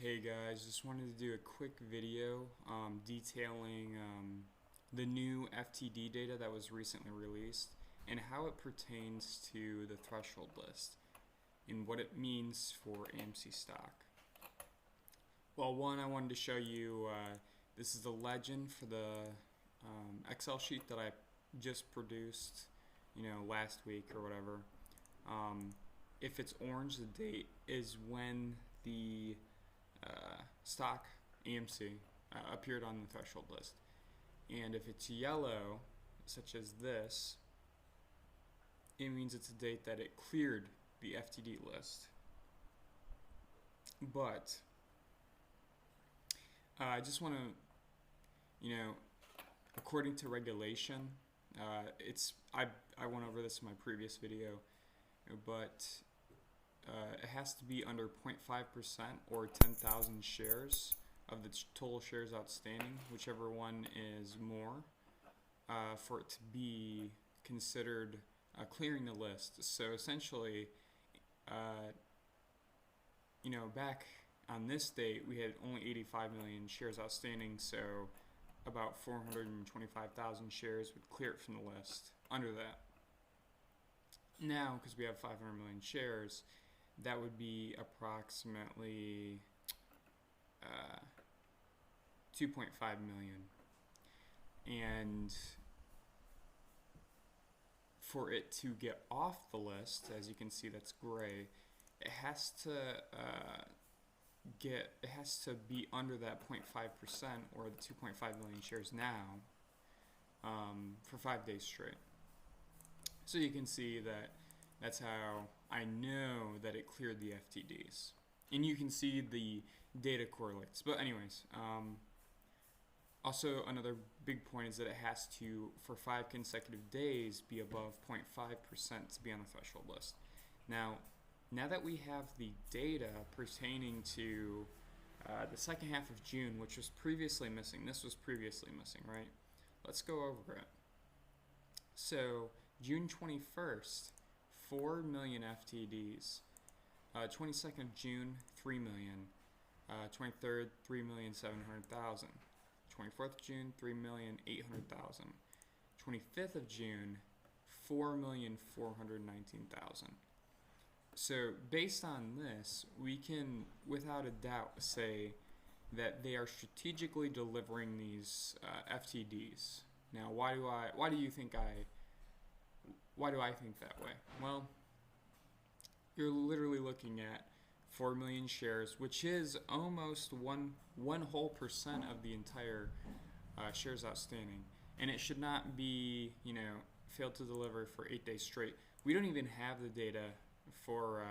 Hey guys, just wanted to do a quick video detailing the new FTD data that was recently released and how it pertains to the threshold list and what it means for AMC stock. Well, one, I wanted to show you, this is the legend for the Excel sheet that I just produced, last week or whatever. If it's orange, the date is when the stock AMC appeared on the threshold list, and if it's yellow, such as this, it means it's a date that it cleared the FTD list. But I just want to, according to regulation, I went over this in my previous video, but it has to be under 0.5% or 10,000 shares of the total shares outstanding, whichever one is more, for it to be considered clearing the list. So essentially, back on this date, we had only 85 million shares outstanding, so about 425,000 shares would clear it from the list under that. Now, because we have 500 million shares, that would be approximately 2.5 million. And for it to get off the list, as you can see, that's gray, it has to be under that 0.5% or the 2.5 million shares now for 5 days straight. So you can see that that's how I know that it cleared the FTDs. And you can see the data correlates. But anyways, also another big point is that it has to, for 5 consecutive days, be above 0.5% to be on the threshold list. Now that we have the data pertaining to the second half of June, which was previously missing, this was previously missing, right? Let's go over it. So June 21st, 4 million FTDs. 22nd of June, 3 million. 23rd, 3,700,000. 24th of June, 3,800,000. 25th of June, 4,419,000. So based on this, we can, without a doubt, say that they are strategically delivering these FTDs. Now, why do I think that way? Well, you're literally looking at 4 million shares, which is almost one whole percent of the entire shares outstanding, and it should not be, failed to deliver for 8 days straight. We don't even have the data for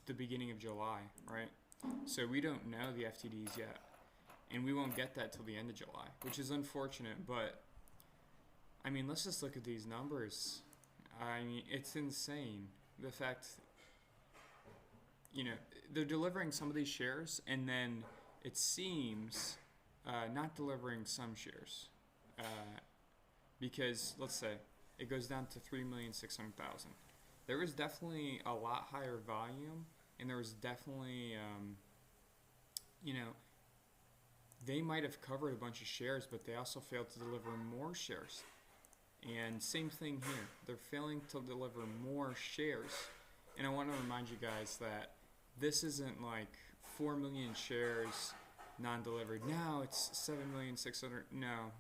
the beginning of July, right? So we don't know the FTDs yet, and we won't get that till the end of July, which is unfortunate. But I mean, let's just look at these numbers. I mean, it's insane. The fact, they're delivering some of these shares, and then it seems not delivering some shares. Because, let's say, it goes down to 3,600,000. There was definitely a lot higher volume, and there was definitely, they might have covered a bunch of shares, but they also failed to deliver more shares. And same thing here. They're failing to deliver more shares. And I want to remind you guys that this isn't like 4 million shares non-delivered. Now it's 7,600,000. No.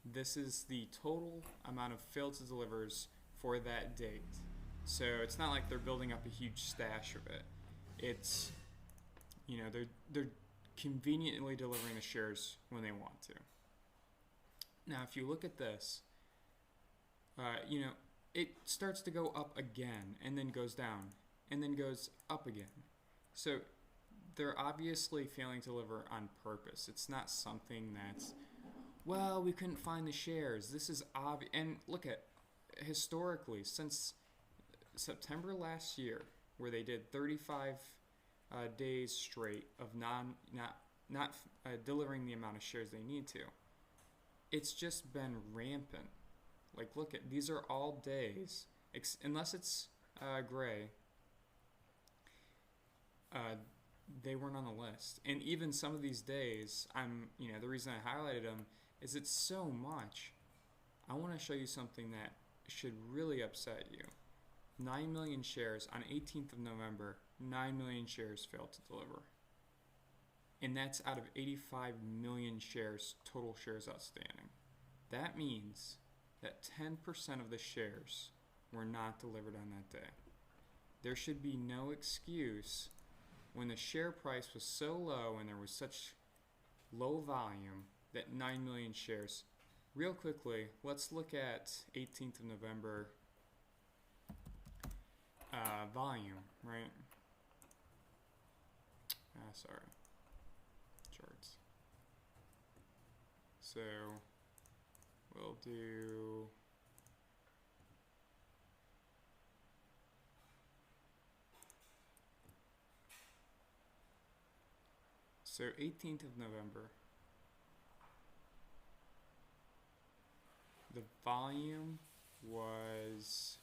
This is the total amount of failed to delivers for that date. So it's not like they're building up a huge stash of it. It's, they're conveniently delivering the shares when they want to. Now, if you look at this, it starts to go up again, and then goes down, and then goes up again. So they're obviously failing to deliver on purpose. It's not something that's, well, we couldn't find the shares. This is obvious. And look at, historically, since September last year, where they did 35 days straight of not delivering the amount of shares they need to, it's just been rampant. Like, look at, these are all days, unless it's gray, they weren't on the list. And even some of these days, the reason I highlighted them is it's so much. I want to show you something that should really upset you. 9 million shares on 18th of November, 9 million shares failed to deliver. And that's out of 85 million shares, total shares outstanding. That means that 10% of the shares were not delivered on that day. There should be no excuse when the share price was so low and there was such low volume that 9 million shares. Real quickly, let's look at 18th of November volume, right? Sorry. Charts. So we'll do so 18th of November. The volume was,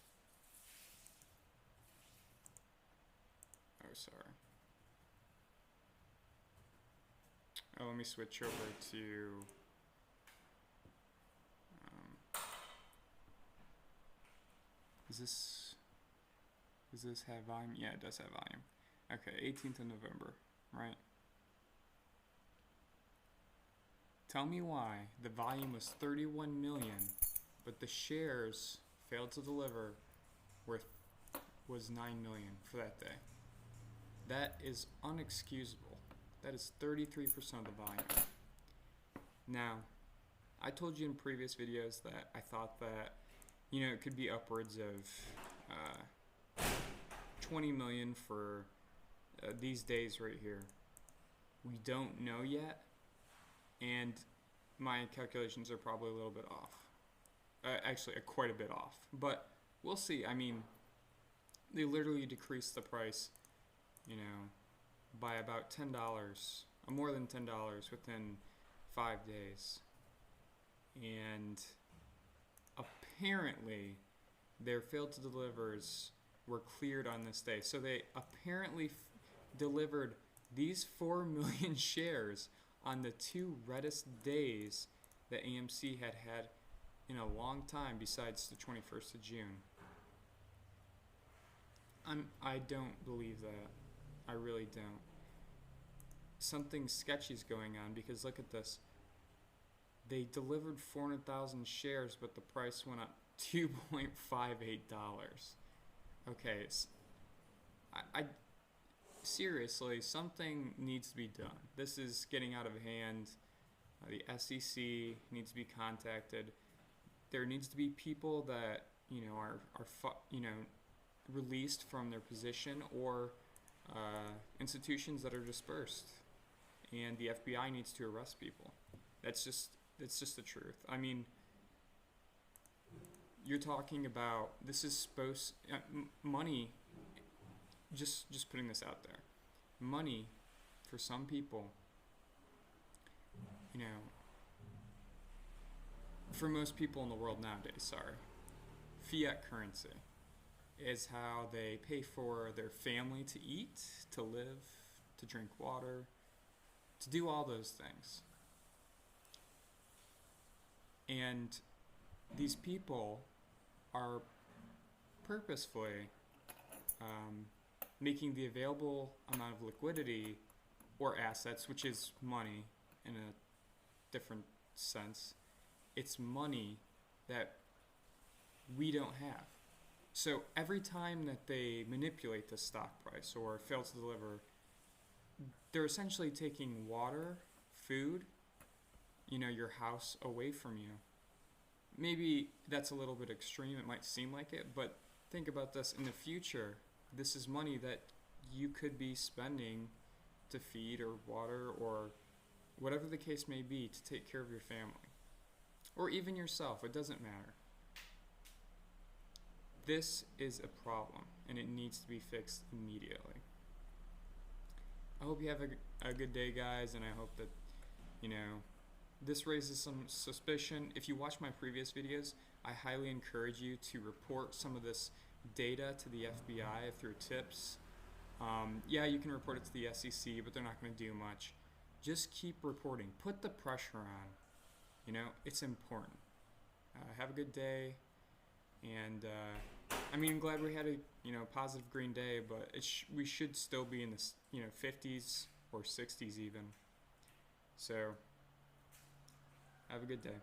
let me switch over to, does this have volume? Yeah, it does have volume. Okay, 18th of November, right? Tell me why the volume was 31 million, but the shares failed to deliver was 9 million for that day. That is unexcusable. That is 33% of the volume. Now, I told you in previous videos that I thought that, it could be upwards of 20 million for these days right here. We don't know yet, and my calculations are probably a little bit off. Actually, quite a bit off. But we'll see. I mean, they literally decreased the price, by about $10, more than $10 within 5 days. And apparently, their failed to delivers were cleared on this day. So they apparently delivered these 4 million shares on the two reddest days that AMC had in a long time besides the 21st of June. I don't believe that. I really don't. Something sketchy is going on because look at this. They delivered 400,000 shares, but the price went up $2.58. Okay, I seriously, something needs to be done. This is getting out of hand. The SEC needs to be contacted. There needs to be people that are released from their position, or institutions that are dispersed, and the FBI needs to arrest people. That's just the truth. I mean, you're talking about this is supposed money. Just putting this out there, money for some people, for most people in the world nowadays, fiat currency is how they pay for their family to eat, to live, to drink water, to do all those things. And these people are purposefully making the available amount of liquidity or assets, which is money in a different sense, it's money that we don't have. So every time that they manipulate the stock price or fail to deliver, they're essentially taking water, food, your house away from you. Maybe that's a little bit extreme, it might seem like it, but think about this. In the future, this is money that you could be spending to feed or water or whatever the case may be, to take care of your family. Or even yourself, it doesn't matter. This is a problem, and it needs to be fixed immediately. I hope you have a good day, guys, and I hope that, this raises some suspicion. If you watch my previous videos, I highly encourage you to report some of this data to the FBI through tips. Yeah, you can report it to the SEC, but they're not going to do much. Just keep reporting. Put the pressure on. It's important. Have a good day, and I'm glad we had a positive green day, but we should still be in the 50s or 60s even. So have a good day.